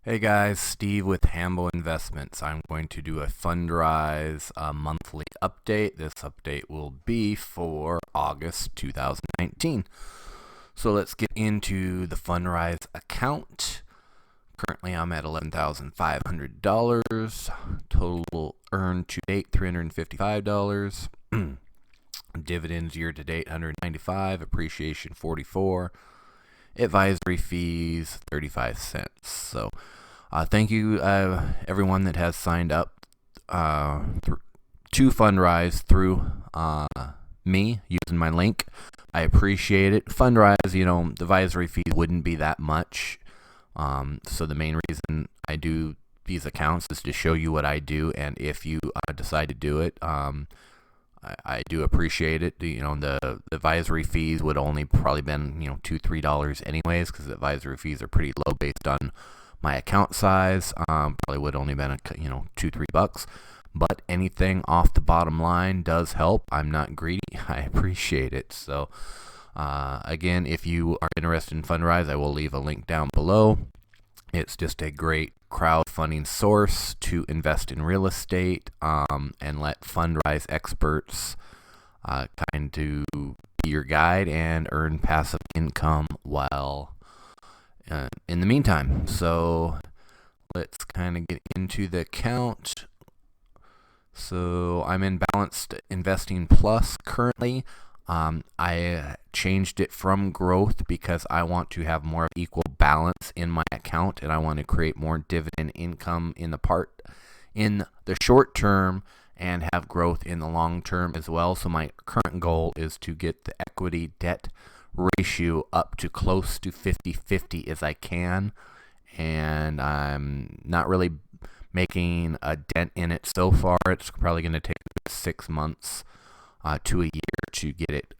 Hey guys, Steve with Hambo Investments. I'm going to do a Fundrise monthly update. This update will be for August 2019. So let's get into the Fundrise account. Currently I'm at $11,500. Total earned to date $355. Dividends year to date $195. Appreciation $44. Advisory fees 35 cents. So thank you everyone that has signed up to Fundrise through me using my link. I appreciate it. Fundrise, the advisory fees wouldn't be that much. So the main reason I do these accounts is to show you what I do, and if you decide to do it, I do appreciate it. The advisory fees would only probably been $2-3 anyways, because the advisory fees are pretty low based on my account size. Probably would only been $2-3, but anything off the bottom line does help. I'm not greedy. I appreciate it. So again, if you are interested in Fundrise, I will leave a link down below. It's just a great crowdfunding source to invest in real estate and let Fundrise experts kind of be your guide and earn passive income while in the meantime. So let's kind of get into the account. So I'm in Balanced Investing Plus currently. I changed it from growth because I want to have more equal balance in my account, and I want to create more dividend income in the short term and have growth in the long term as well. So my current goal is to get the equity debt ratio up to close to 50-50 as I can, and I'm not really making a dent in it so far. It's probably going to take 6 months to a year to get it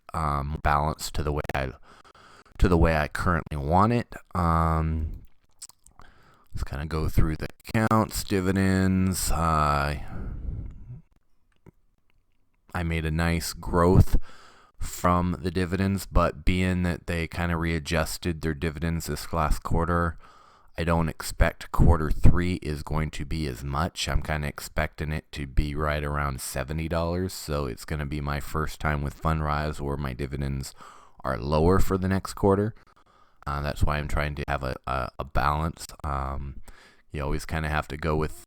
balanced to the way I currently want it. Let's kind of go through the accounts, dividends. I made a nice growth from the dividends, but being that they kind of readjusted their dividends this last quarter, I don't expect quarter 3 is going to be as much. I'm kind of expecting it to be right around $70. So it's going to be my first time with Fundrise where my dividends are lower for the next quarter. That's why I'm trying to have a balance. You always kind of have to go with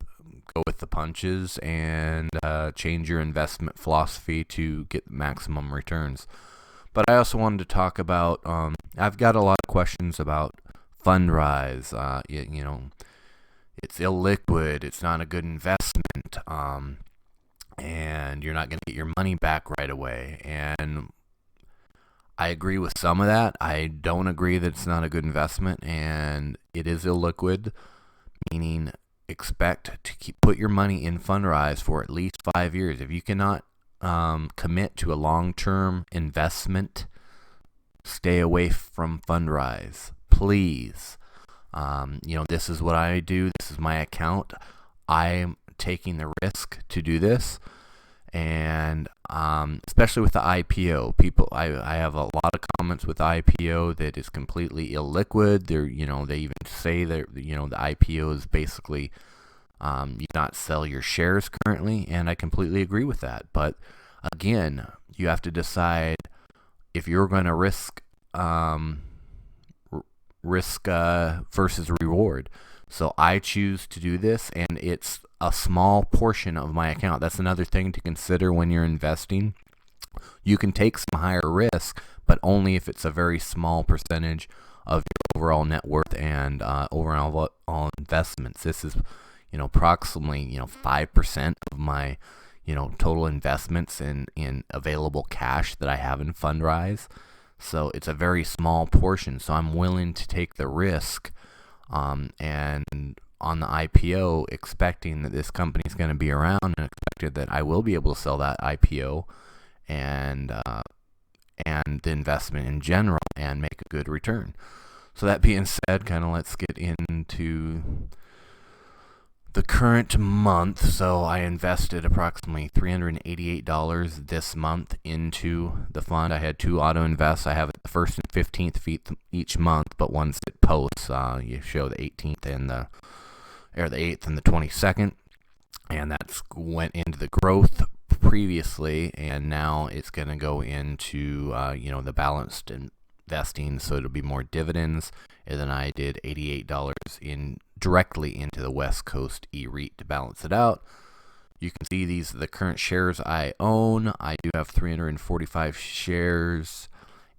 the punches and change your investment philosophy to get maximum returns. But I also wanted to talk about, I've got a lot of questions about Fundrise. It's illiquid, it's not a good investment, and you're not going to get your money back right away. And I agree with some of that. I don't agree that it's not a good investment, and it is illiquid, meaning expect to put your money in Fundrise for at least 5 years. If you cannot commit to a long-term investment, stay away from Fundrise, please. This is what I do. This is my account. I'm taking the risk to do this, and especially with the IPO, I have a lot of comments with IPO that is completely illiquid. They even say that the IPO is basically you not sell your shares currently, and I completely agree with that. But again, you have to decide if you're going to risk versus reward. So I choose to do this, and it's a small portion of my account. That's another thing to consider when you're investing. You can take some higher risk, but only if it's a very small percentage of your overall net worth and overall investments. This is approximately 5% of my total investments in available cash that I have in Fundrise. So it's a very small portion. So I'm willing to take the risk, and on the IPO, expecting that this company is going to be around, and expected that I will be able to sell that IPO and the investment in general and make a good return. So that being said, let's get into the current month. So I invested approximately $388 this month into the fund. I had 2 auto invests. I have it the 1st and 15th each month, but once it posts, you show the 18th and the or the 8th and the 22nd, and that's went into the growth previously, and now it's going to go into the balanced investing, so it'll be more dividends. And then I did $88 in directly into the West Coast E-REIT to balance it out. You can see these are the current shares I own. I do have 345 shares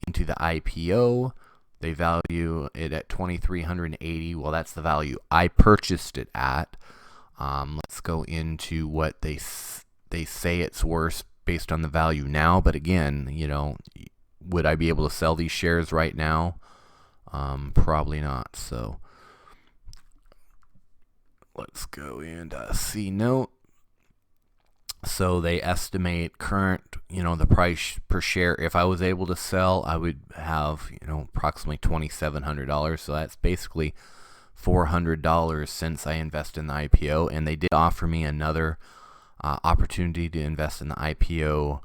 into the IPO. They value it at $2,380. Well, that's the value I purchased it at. Let's go into what they say it's worth based on the value now. But again, would I be able to sell these shares right now? Probably not. So let's go into C note. So they estimate current, the price per share. If I was able to sell, I would have, approximately $2,700. So that's basically $400 since I invested in the IPO. And they did offer me another opportunity to invest in the IPO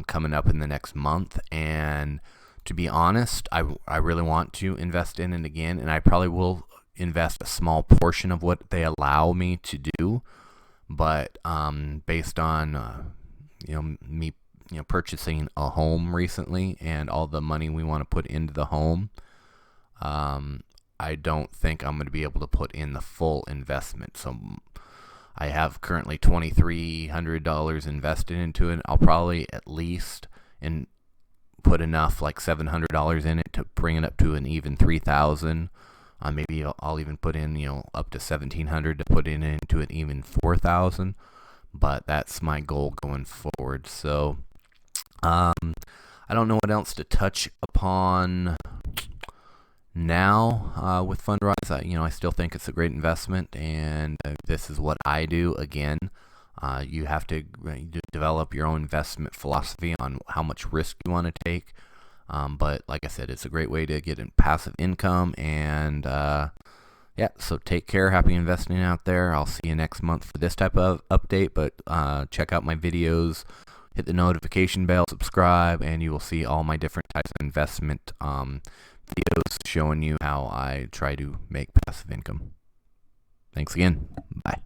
coming up in the next month. And to be honest, I really want to invest in it again. And I probably will invest a small portion of what they allow me to do. But based on me purchasing a home recently and all the money we want to put into the home, I don't think I'm going to be able to put in the full investment. So I have currently $2,300 invested into it. I'll probably at least put enough, like $700 in it, to bring it up to an even $3,000. Maybe I'll even put in, up to $1,700 to put into an even $4,000. But that's my goal going forward. So I don't know what else to touch upon now with Fundrise. I still think it's a great investment, and this is what I do. Again, you have to develop your own investment philosophy on how much risk you want to take. But like I said, it's a great way to get in passive income. And so take care. Happy investing out there. I'll see you next month for this type of update. But check out my videos, hit the notification bell, subscribe, and you will see all my different types of investment videos showing you how I try to make passive income. Thanks again. Bye.